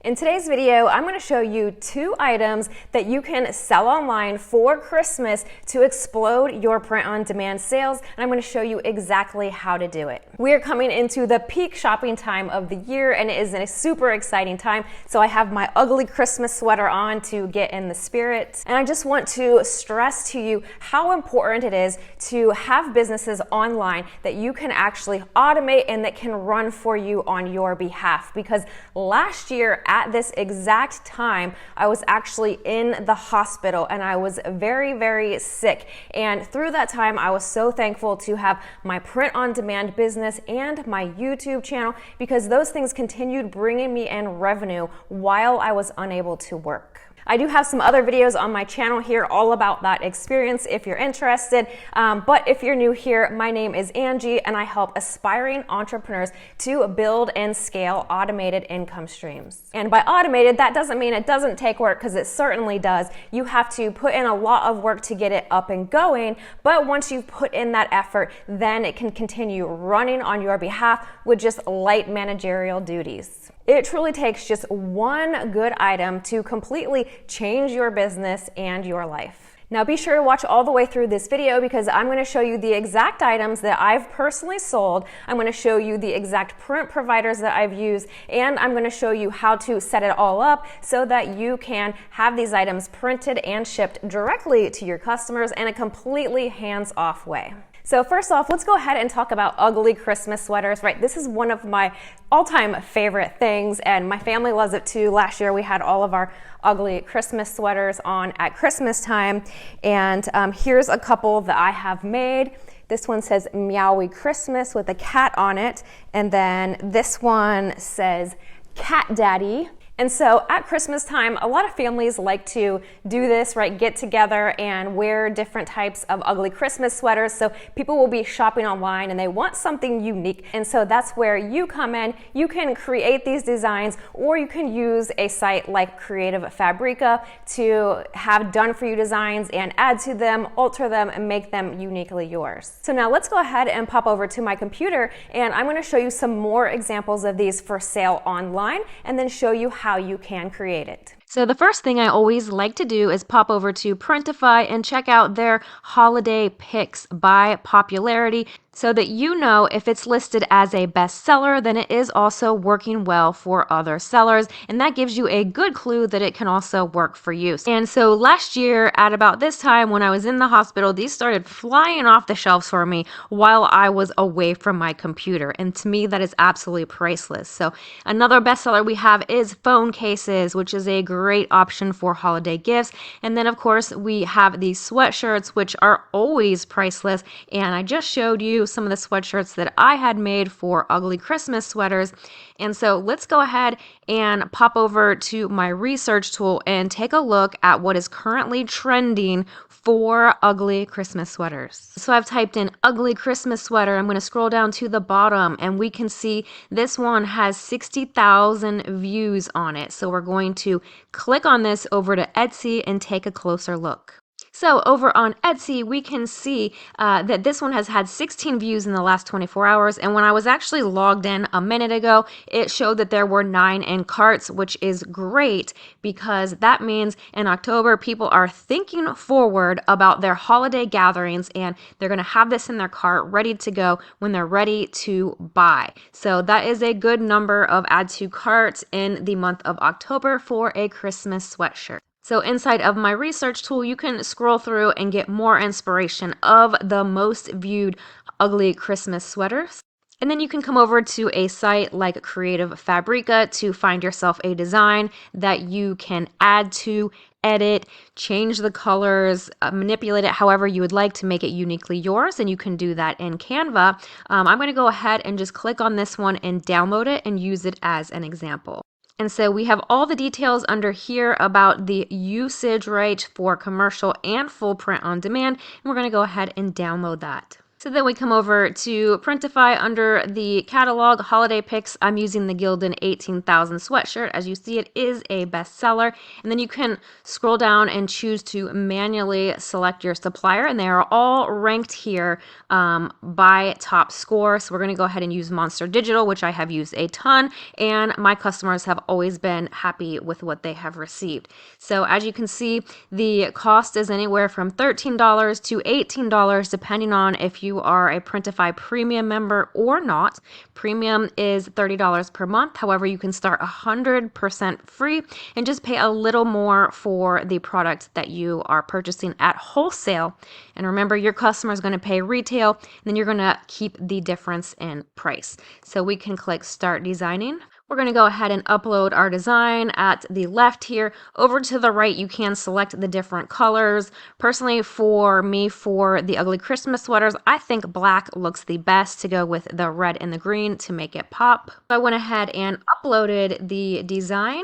In today's video, I'm going to show you 2 items that you can sell online for Christmas to explode your print-on-demand sales, and I'm going to show you exactly how to do it. We are coming into the peak shopping time of the year, and it is a super exciting time, so I have my ugly Christmas sweater on to get in the spirit. And I just want to stress to you how important it is to have businesses online that you can actually automate and that can run for you on your behalf, because last year, at this exact time, I was actually in the hospital and I was very, very sick. And through that time, I was so thankful to have my print-on-demand business and my YouTube channel, because those things continued bringing me in revenue while I was unable to work. I do have some other videos on my channel here all about that experience if you're interested. But if you're new here, my name is Angie and I help aspiring entrepreneurs to build and scale automated income streams. And by automated, that doesn't mean it doesn't take work, because it certainly does. You have to put in a lot of work to get it up and going, but once you've put in that effort, then it can continue running on your behalf with just light managerial duties. It truly takes just one good item to completely change your business and your life. Now be sure to watch all the way through this video, because I'm going to show you the exact items that I've personally sold. I'm going to show you the exact print providers that I've used, and I'm going to show you how to set it all up so that you can have these items printed and shipped directly to your customers in a completely hands-off way. So first off, let's go ahead and talk about ugly Christmas sweaters, right? This is one of my all-time favorite things, and my family loves it too. Last year we had all of our ugly Christmas sweaters on at Christmas time, and here's a couple that I have made. This one says Meowie Christmas with a cat on it, and then this one says Cat Daddy. And so at Christmas time, a lot of families like to do this, right? Get together and wear different types of ugly Christmas sweaters. So people will be shopping online and they want something unique. And so that's where you come in. You can create these designs, or you can use a site like Creative Fabrica to have done for you designs and add to them, alter them, and make them uniquely yours. So now let's go ahead and pop over to my computer, and I'm going to show you some more examples of these for sale online, and then show you how you can create it. So the first thing I always like to do is pop over to Printify and check out their holiday picks by popularity, so that you know if it's listed as a bestseller, then it is also working well for other sellers, and that gives you a good clue that it can also work for you. And so last year at about this time, when I was in the hospital, these started flying off the shelves for me while I was away from my computer, and to me that is absolutely priceless. So another bestseller we have is phone cases, which is a great option for holiday gifts. And then of course we have these sweatshirts, which are always priceless, and I just showed you some of the sweatshirts that I had made for ugly Christmas sweaters. And so let's go ahead and pop over to my research tool and take a look at what is currently trending for ugly Christmas sweaters. So I've typed in ugly Christmas sweater. I'm going to scroll down to the bottom, and we can see this one has 60,000 views on it. So we're going to click on this over to Etsy and take a closer look. So over on Etsy, we can see that this one has had 16 views in the last 24 hours. And when I was actually logged in a minute ago, it showed that there were 9 in carts, which is great, because that means in October, people are thinking forward about their holiday gatherings, and they're going to have this in their cart ready to go when they're ready to buy. So that is a good number of add to carts in the month of October for a Christmas sweatshirt. So inside of my research tool, you can scroll through and get more inspiration of the most viewed ugly Christmas sweaters. And then you can come over to a site like Creative Fabrica to find yourself a design that you can add to, edit, change the colors, manipulate it however you would like to make it uniquely yours, and you can do that in Canva. I'm going to go ahead and just click on this one and download it and use it as an example. And so we have all the details under here about the usage rate for commercial and full print on demand, and we're going to go ahead and download that. So then we come over to Printify under the catalog holiday picks. I'm using the Gildan 18,000 sweatshirt. As you see, it is a bestseller. And then you can scroll down and choose to manually select your supplier. And they are all ranked here by top score. So we're going to go ahead and use Monster Digital, which I have used a ton. And my customers have always been happy with what they have received. So as you can see, the cost is anywhere from $13 to $18, depending on if you are a Printify Premium member or not. Premium is $30 per month. However, you can start 100% free and just pay a little more for the product that you are purchasing at wholesale. And remember, your customer is going to pay retail, and then you're going to keep the difference in price. So we can click Start Designing. We're going to go ahead and upload our design at the left here. Over to the right, you can select the different colors. Personally, for me, for the ugly Christmas sweaters, I think black looks the best to go with the red and the green to make it pop. So I went ahead and uploaded the design,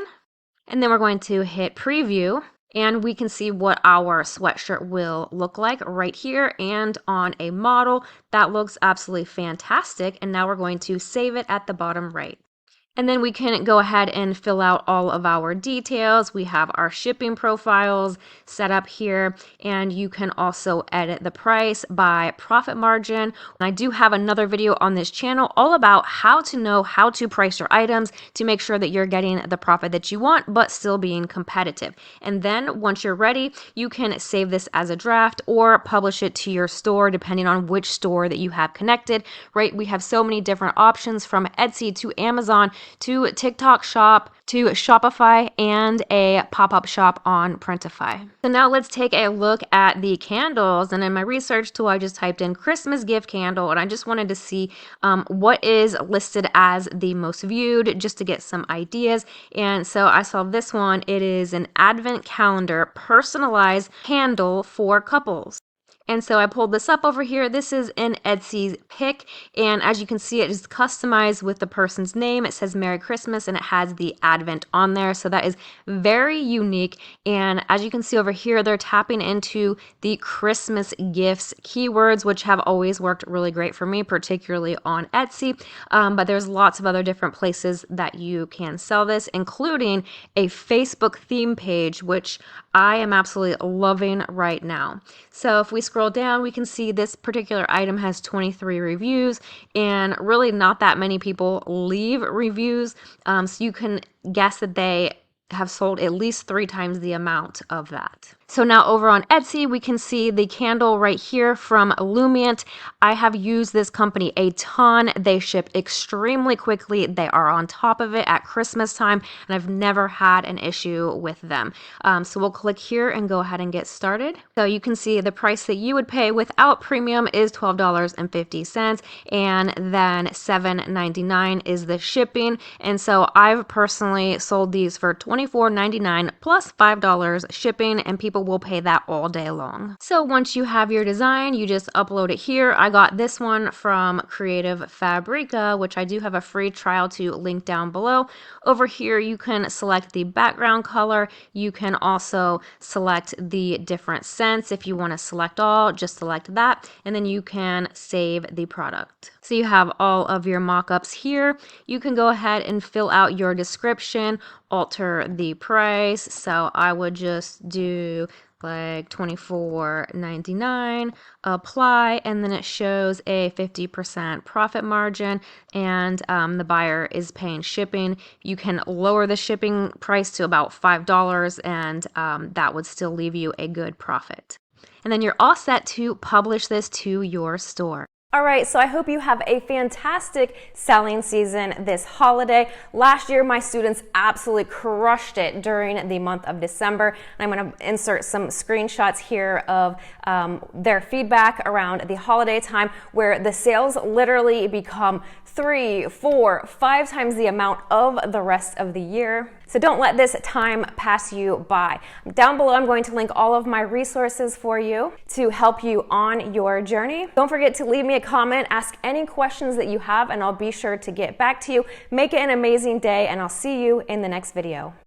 and then we're going to hit preview. And we can see what our sweatshirt will look like right here and on a model. That looks absolutely fantastic. And now we're going to save it at the bottom right. And then we can go ahead and fill out all of our details. We have our shipping profiles set up here, and you can also edit the price by profit margin. And I do have another video on this channel all about how to know how to price your items to make sure that you're getting the profit that you want, but still being competitive. And then once you're ready, you can save this as a draft or publish it to your store, depending on which store that you have connected, right? We have so many different options, from Etsy to Amazon to TikTok Shop to Shopify and a pop-up shop on Printify. So now let's take a look at the candles. And in my research tool, I just typed in Christmas gift candle, and I just wanted to see what is listed as the most viewed, just to get some ideas. And so I saw this one. It is an advent calendar personalized candle for couples. And so I pulled this up over here. This is an Etsy pick, and as you can see, it is customized with the person's name. It says Merry Christmas, and it has the Advent on there. So that is very unique. And as you can see over here, they're tapping into the Christmas gifts keywords, which have always worked really great for me, particularly on Etsy. But there's lots of other different places that you can sell this, including a Facebook theme page, which I am absolutely loving right now. So if we scroll down, we can see this particular item has 23 reviews, and really not that many people leave reviews. So you can guess that they have sold at least 3 times the amount of that. So now over on Etsy, we can see the candle right here from Illumient. I have used this company a ton. They ship extremely quickly. They are on top of it at Christmas time, and I've never had an issue with them. So we'll click here and go ahead and get started. So you can see the price that you would pay without premium is $12.50, and then $7.99 is the shipping. And so I've personally sold these for $24.99 plus $5 shipping, and people will pay that all day long. So once you have your design, you just upload it here. I got this one from Creative Fabrica, which I do have a free trial to link down below. Over here, you can select the background color. You can also select the different scents. If you want to select all, just select that, and then you can save the product. So you have all of your mock-ups here. You can go ahead and fill out your description, alter the price. So I would just do like $24.99, apply, and then it shows a 50% profit margin, and the buyer is paying shipping. You can lower the shipping price to about $5, and that would still leave you a good profit. And then you're all set to publish this to your store. All right, so I hope you have a fantastic selling season this holiday. Last year, my students absolutely crushed it during the month of December. And I'm going to insert some screenshots here of their feedback around the holiday time, where the sales literally become 3, 4, 5 times the amount of the rest of the year. So don't let this time pass you by. Down below, I'm going to link all of my resources for you to help you on your journey. Don't forget to leave me a comment, ask any questions that you have, and I'll be sure to get back to you. Make it an amazing day, and I'll see you in the next video.